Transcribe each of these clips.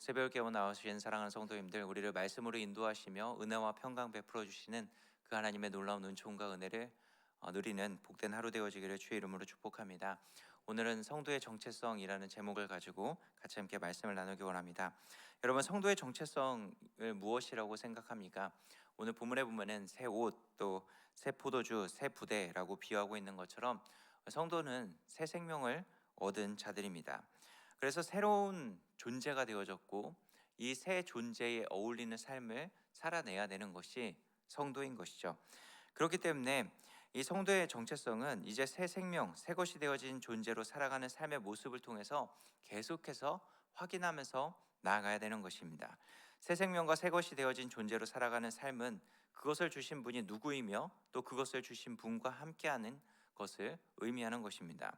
새벽 깨워 나오신 사랑하는 성도님들, 우리를 말씀으로 인도하시며 은혜와 평강 베풀어 주시는 그 하나님의 놀라운 은총과 은혜를 누리는 복된 하루 되어지기를 주의 이름으로 축복합니다. 오늘은 성도의 정체성이라는 제목을 가지고 같이 함께 말씀을 나누기 원합니다. 여러분, 성도의 정체성을 무엇이라고 생각합니까? 오늘 본문에 보면은 새 옷, 또 새 포도주, 새 부대라고 비유하고 있는 것처럼 성도는 새 생명을 얻은 자들입니다. 그래서 새로운 존재가 되어졌고, 이 새 존재에 어울리는 삶을 살아내야 되는 것이 성도인 것이죠. 그렇기 때문에 이 성도의 정체성은 이제 새 생명, 새 것이 되어진 존재로 살아가는 삶의 모습을 통해서 계속해서 확인하면서 나아가야 되는 것입니다. 새 생명과 새 것이 되어진 존재로 살아가는 삶은 그것을 주신 분이 누구이며 또 그것을 주신 분과 함께하는 것을 의미하는 것입니다.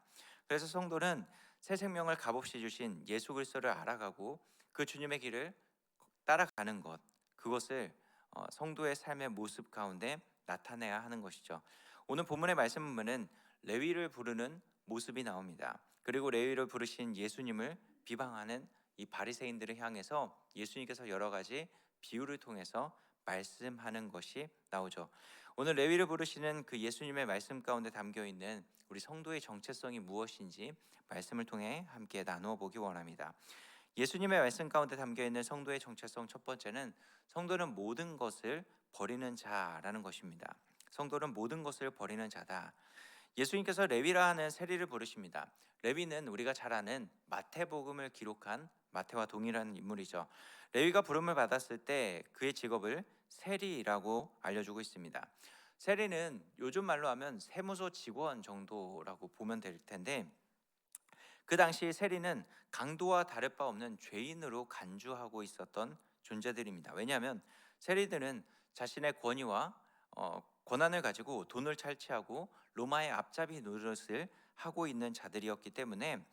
그래서 성도는 새 생명을 값없이 주신 예수 그리스도를 알아가고 그 주님의 길을 따라가는 것, 그것을 성도의 삶의 모습 가운데 나타내야 하는 것이죠. 오늘 본문의 말씀 보면은 레위를 부르는 모습이 나옵니다. 그리고 레위를 부르신 예수님을 비방하는 이 바리새인들을 향해서 예수님께서 여러 가지 비유를 통해서 말씀하는 것이 나오죠. 오늘 레위를 부르시는 그 예수님의 말씀 가운데 담겨 있는 우리 성도의 정체성이 무엇인지 말씀을 통해 함께 나누어 보기 원합니다. 예수님의 말씀 가운데 담겨 있는 성도의 정체성, 첫 번째는 성도는 모든 것을 버리는 자라는 것입니다. 성도는 모든 것을 버리는 자다. 예수님께서 레위라 하는 세리를 부르십니다. 레위는 우리가 잘 아는 마태복음을 기록한 마태와 동일한 인물이죠. 레위가 부름을 받았을 때 그의 직업을 세리라고 알려주고 있습니다. 세리는 요즘 말로 하면 세무서 직원 정도라고 보면 될 텐데, 그 당시 세리는 강도와 다를 바 없는 죄인으로 간주하고 있었던 존재들입니다. 왜냐하면 세리들은 자신의 권위와 권한을 가지고 돈을 탈취하고 로마의 앞잡이 노릇을 하고 있는 자들이었기 때문에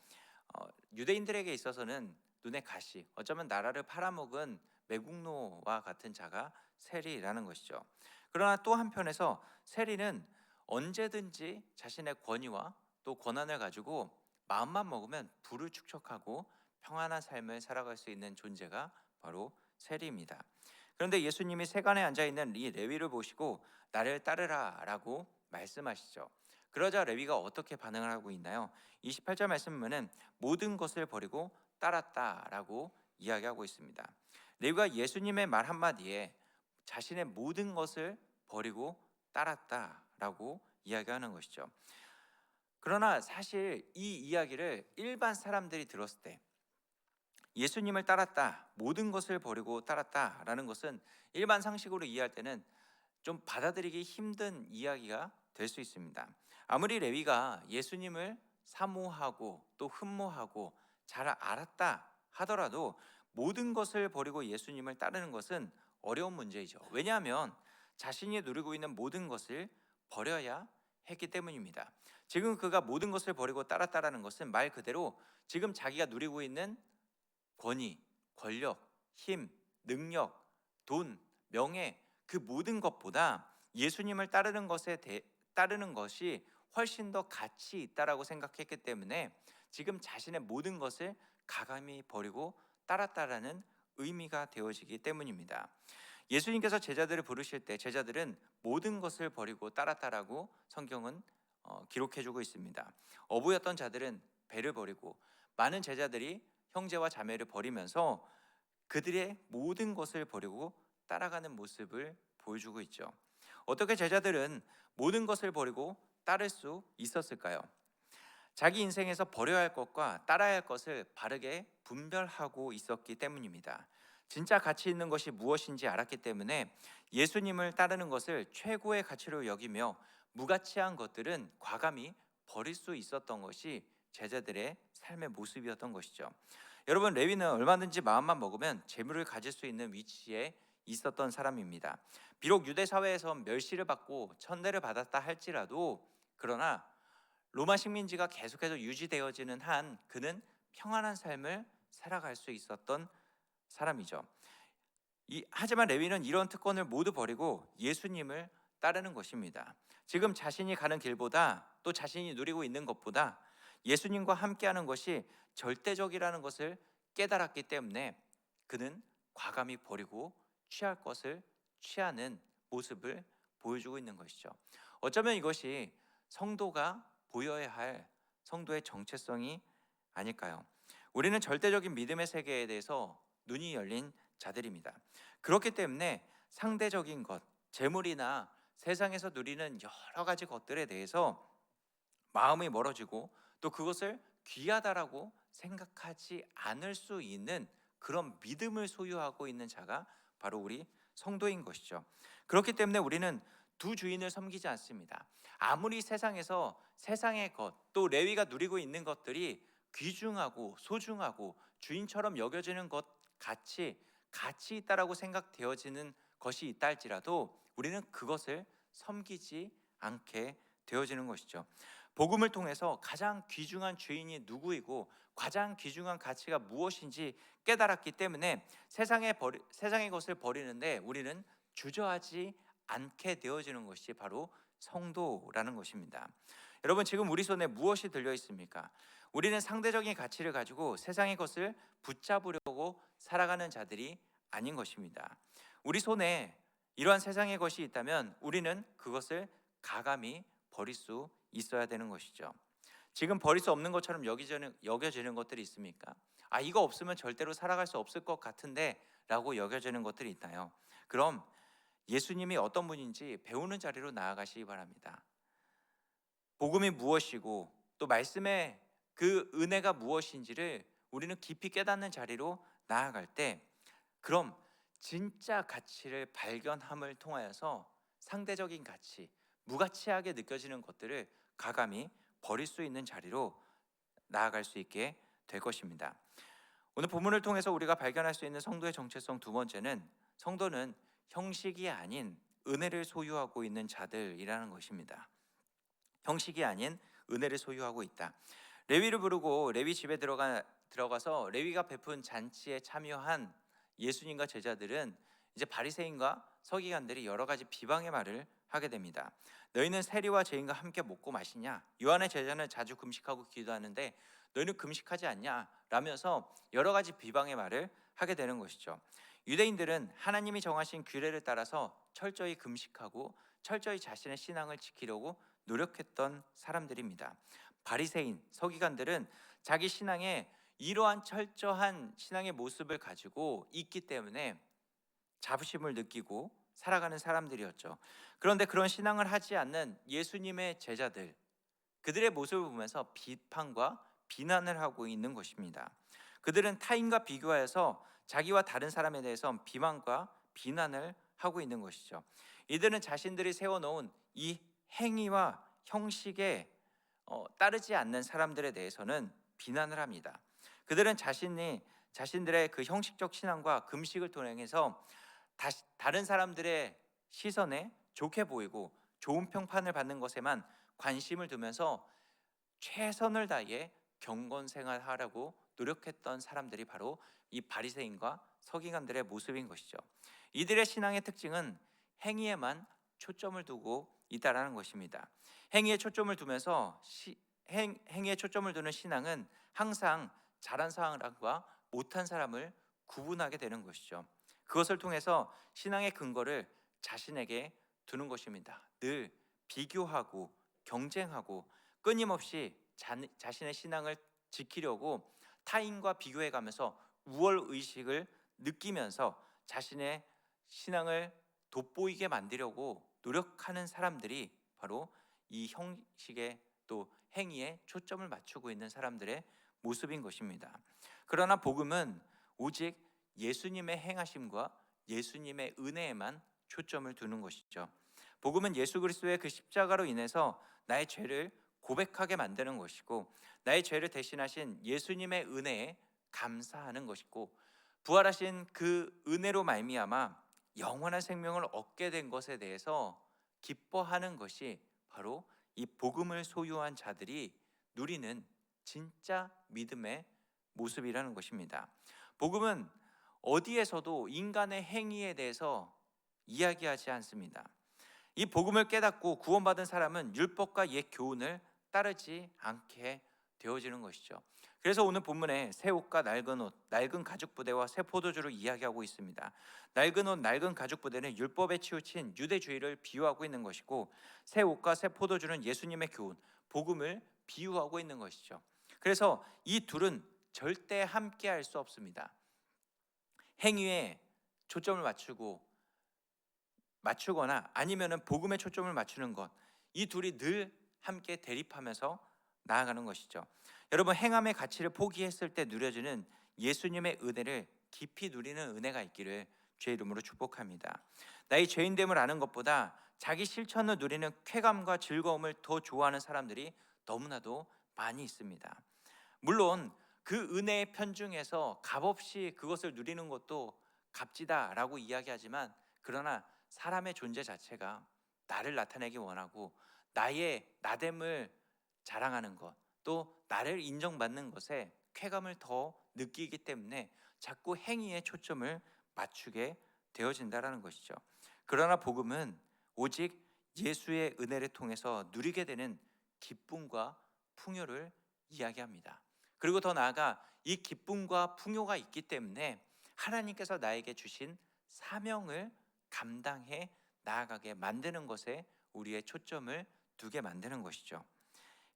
유대인들에게 있어서는 눈에 가시, 어쩌면 나라를 팔아먹은 매국노와 같은 자가 세리라는 것이죠. 그러나 또 한편에서 세리는 언제든지 자신의 권위와 또 권한을 가지고 마음만 먹으면 부를 축적하고 평안한 삶을 살아갈 수 있는 존재가 바로 세리입니다. 그런데 예수님이 세간에 앉아 있는 이 레위를 보시고 나를 따르라라고 말씀하시죠. 그러자 레위가 어떻게 반응을 하고 있나요? 28절 말씀은 모든 것을 버리고 따랐다라고 이야기하고 있습니다. 레위가 예수님의 말 한마디에 자신의 모든 것을 버리고 따랐다라고 이야기하는 것이죠. 그러나 사실 이 이야기를 일반 사람들이 들었을 때 예수님을 따랐다, 모든 것을 버리고 따랐다라는 것은 일반 상식으로 이해할 때는 좀 받아들이기 힘든 이야기가 될 수 있습니다. 아무리 레위가 예수님을 사모하고 또 흠모하고 잘 알았다 하더라도 모든 것을 버리고 예수님을 따르는 것은 어려운 문제이죠. 왜냐하면 자신이 누리고 있는 모든 것을 버려야 했기 때문입니다. 지금 그가 모든 것을 버리고 따랐다라는 것은 말 그대로 지금 자기가 누리고 있는 권위, 권력, 힘, 능력, 돈, 명예, 그 모든 것보다 예수님을 따르는 것이 훨씬 더 가치 있다라고 생각했기 때문에 지금 자신의 모든 것을 가감히 버리고 따랐다라는 의미가 되어지기 때문입니다. 예수님께서 제자들을 부르실 때 제자들은 모든 것을 버리고 따랐다라고 성경은 기록해주고 있습니다. 어부였던 자들은 배를 버리고 많은 제자들이 형제와 자매를 버리면서 그들의 모든 것을 버리고 따라가는 모습을 보여주고 있죠. 어떻게 제자들은 모든 것을 버리고 따를 수 있었을까요? 자기 인생에서 버려야 할 것과 따라야 할 것을 바르게 분별하고 있었기 때문입니다. 진짜 가치 있는 것이 무엇인지 알았기 때문에 예수님을 따르는 것을 최고의 가치로 여기며 무가치한 것들은 과감히 버릴 수 있었던 것이 제자들의 삶의 모습이었던 것이죠. 여러분, 레위는 얼마든지 마음만 먹으면 재물을 가질 수 있는 위치에 있었던 사람입니다. 비록 유대 사회에서 멸시를 받고 천대를 받았다 할지라도, 그러나 로마 식민지가 계속해서 유지되어지는 한 그는 평안한 삶을 살아갈 수 있었던 사람이죠. 하지만 레위는 이런 특권을 모두 버리고 예수님을 따르는 것입니다. 지금 자신이 가는 길보다 또 자신이 누리고 있는 것보다 예수님과 함께하는 것이 절대적이라는 것을 깨달았기 때문에 그는 과감히 버리고 취할 것을 취하는 모습을 보여주고 있는 것이죠. 어쩌면 이것이 성도가 보여야 할 성도의 정체성이 아닐까요? 우리는 절대적인 믿음의 세계에 대해서 눈이 열린 자들입니다. 그렇기 때문에 상대적인 것, 재물이나 세상에서 누리는 여러 가지 것들에 대해서 마음이 멀어지고 또 그것을 귀하다라고 생각하지 않을 수 있는 그런 믿음을 소유하고 있는 자가 바로 우리 성도인 것이죠. 그렇기 때문에 우리는 두 주인을 섬기지 않습니다. 아무리 세상에서 세상의 것, 또 레위가 누리고 있는 것들이 귀중하고 소중하고 주인처럼 여겨지는 것 같이 가치 있다라고 생각되어지는 것이 있다 할지라도 우리는 그것을 섬기지 않게 되어지는 것이죠. 복음을 통해서 가장 귀중한 주인이 누구이고 가장 귀중한 가치가 무엇인지 깨달았기 때문에 세상의 것을 버리는데 우리는 주저하지 않게 되어지는 것이 바로 성도라는 것입니다. 여러분, 지금 우리 손에 무엇이 들려 있습니까? 우리는 상대적인 가치를 가지고 세상의 것을 붙잡으려고 살아가는 자들이 아닌 것입니다. 우리 손에 이러한 세상의 것이 있다면 우리는 그것을 가감히 버릴 수 있어야 되는 것이죠. 지금 버릴 수 없는 것처럼 여겨지는 것들이 있습니까? 이거 없으면 절대로 살아갈 수 없을 것 같은데 라고 여겨지는 것들이 있나요? 그럼 예수님이 어떤 분인지 배우는 자리로 나아가시기 바랍니다. 복음이 무엇이고 또 말씀의 그 은혜가 무엇인지를 우리는 깊이 깨닫는 자리로 나아갈 때, 그럼 진짜 가치를 발견함을 통하여서 상대적인 가치, 무가치하게 느껴지는 것들을 가감히 버릴 수 있는 자리로 나아갈 수 있게 될 것입니다. 오늘 본문을 통해서 우리가 발견할 수 있는 성도의 정체성 두 번째는, 성도는 형식이 아닌 은혜를 소유하고 있는 자들이라는 것입니다. 형식이 아닌 은혜를 소유하고 있다. 레위를 부르고 레위 집에 들어가서 레위가 베푼 잔치에 참여한 예수님과 제자들은 이제 바리새인과 서기관들이 여러 가지 비방의 말을 하게 됩니다. 너희는 세리와 죄인과 함께 먹고 마시냐? 요한의 제자는 자주 금식하고 기도하는데 너희는 금식하지 않냐? 라면서 여러 가지 비방의 말을 하게 되는 것이죠. 유대인들은 하나님이 정하신 규례를 따라서 철저히 금식하고 철저히 자신의 신앙을 지키려고 노력했던 사람들입니다. 바리새인, 서기관들은 자기 신앙에 이러한 철저한 신앙의 모습을 가지고 있기 때문에 자부심을 느끼고 살아가는 사람들이었죠. 그런데 그런 신앙을 하지 않는 예수님의 제자들, 그들의 모습을 보면서 비판과 비난을 하고 있는 것입니다. 그들은 타인과 비교하여서 자기와 다른 사람에 대해서 비방과 비난을 하고 있는 것이죠. 이들은 자신들이 세워놓은 이 행위와 형식에 따르지 않는 사람들에 대해서는 비난을 합니다. 그들은 자신들의 그 형식적 신앙과 금식을 통해서 다른 사람들의 시선에 좋게 보이고 좋은 평판을 받는 것에만 관심을 두면서 최선을 다해 경건 생활하려고 노력했던 사람들이 바로 이 바리새인과 서기관들의 모습인 것이죠. 이들의 신앙의 특징은 행위에만 초점을 두고 있다라는 것입니다. 행위에 초점을 두면서 행위에 초점을 두는 신앙은 항상 잘한 사람과 못한 사람을 구분하게 되는 것이죠. 그것을 통해서 신앙의 근거를 자신에게 두는 것입니다. 늘 비교하고 경쟁하고 끊임없이 자신의 신앙을 지키려고 타인과 비교해 가면서 우월 의식을 느끼면서 자신의 신앙을 돋보이게 만들려고 노력하는 사람들이 바로 이 형식에 또 행위에 초점을 맞추고 있는 사람들의 모습인 것입니다. 그러나 복음은 오직 예수님의 행하심과 예수님의 은혜에만 초점을 두는 것이죠. 복음은 예수 그리스도의 그 십자가로 인해서 나의 죄를 고백하게 만드는 것이고, 나의 죄를 대신하신 예수님의 은혜에 감사하는 것이고, 부활하신 그 은혜로 말미암아 영원한 생명을 얻게 된 것에 대해서 기뻐하는 것이 바로 이 복음을 소유한 자들이 누리는 진짜 믿음의 모습이라는 것입니다. 복음은 어디에서도 인간의 행위에 대해서 이야기하지 않습니다. 이 복음을 깨닫고 구원받은 사람은 율법과 옛 교훈을 따르지 않게 되어지는 것이죠. 그래서 오늘 본문에 새 옷과 낡은 옷, 낡은 가죽 부대와 새 포도주를 이야기하고 있습니다. 낡은 옷, 낡은 가죽 부대는 율법에 치우친 유대주의를 비유하고 있는 것이고, 새 옷과 새 포도주는 예수님의 교훈, 복음을 비유하고 있는 것이죠. 그래서 이 둘은 절대 함께 할 수 없습니다. 행위에 초점을 맞추거나 아니면은 복음에 초점을 맞추는 것, 이 둘이 늘 함께 대립하면서 나아가는 것이죠. 여러분, 행함의 가치를 포기했을 때 누려지는 예수님의 은혜를 깊이 누리는 은혜가 있기를 주의 이름으로 축복합니다. 나의 죄인됨을 아는 것보다 자기 실천을 누리는 쾌감과 즐거움을 더 좋아하는 사람들이 너무나도 많이 있습니다. 물론 그 은혜의 편중에서 값없이 그것을 누리는 것도 값지다라고 이야기하지만, 그러나 사람의 존재 자체가 나를 나타내기 원하고 나의 나됨을 자랑하는 것, 또 나를 인정받는 것에 쾌감을 더 느끼기 때문에 자꾸 행위에 초점을 맞추게 되어진다라는 것이죠. 그러나 복음은 오직 예수의 은혜를 통해서 누리게 되는 기쁨과 풍요를 이야기합니다. 그리고 더 나아가 이 기쁨과 풍요가 있기 때문에 하나님께서 나에게 주신 사명을 감당해 나아가게 만드는 것에 우리의 초점을 두게 만드는 것이죠.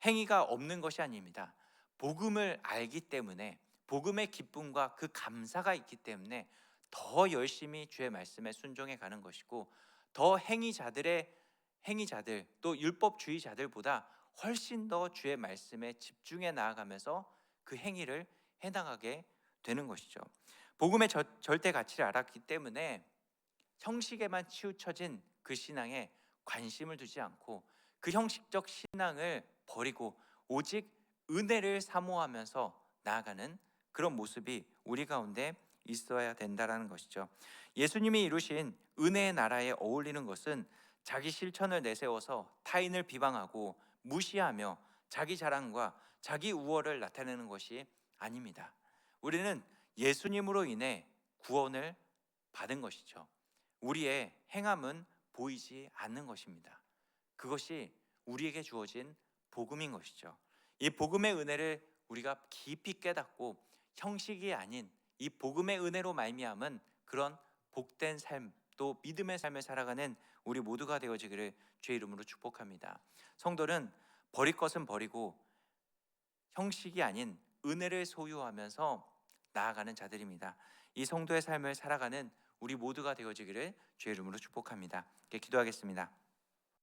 행위가 없는 것이 아닙니다. 복음을 알기 때문에, 복음의 기쁨과 그 감사가 있기 때문에 더 열심히 주의 말씀에 순종해 가는 것이고, 더 행위자들 또 율법주의자들보다 훨씬 더 주의 말씀에 집중해 나아가면서 그 행위를 해나가게 되는 것이죠. 복음의 절대 가치를 알았기 때문에 형식에만 치우쳐진 그 신앙에 관심을 두지 않고 그 형식적 신앙을 버리고 오직 은혜를 사모하면서 나아가는 그런 모습이 우리 가운데 있어야 된다라는 것이죠. 예수님이 이루신 은혜의 나라에 어울리는 것은 자기 실천을 내세워서 타인을 비방하고 무시하며 자기 자랑과 자기 우월을 나타내는 것이 아닙니다. 우리는 예수님으로 인해 구원을 받은 것이죠. 우리의 행함은 보이지 않는 것입니다. 그것이 우리에게 주어진 복음인 것이죠. 이 복음의 은혜를 우리가 깊이 깨닫고 형식이 아닌 이 복음의 은혜로 말미암은 그런 복된 삶, 또 믿음의 삶을 살아가는 우리 모두가 되어지기를 주의 이름으로 축복합니다. 성도는 버릴 것은 버리고 형식이 아닌 은혜를 소유하면서 나아가는 자들입니다. 이 성도의 삶을 살아가는 우리 모두가 되어지기를 주의 이름으로 축복합니다. 기도하겠습니다.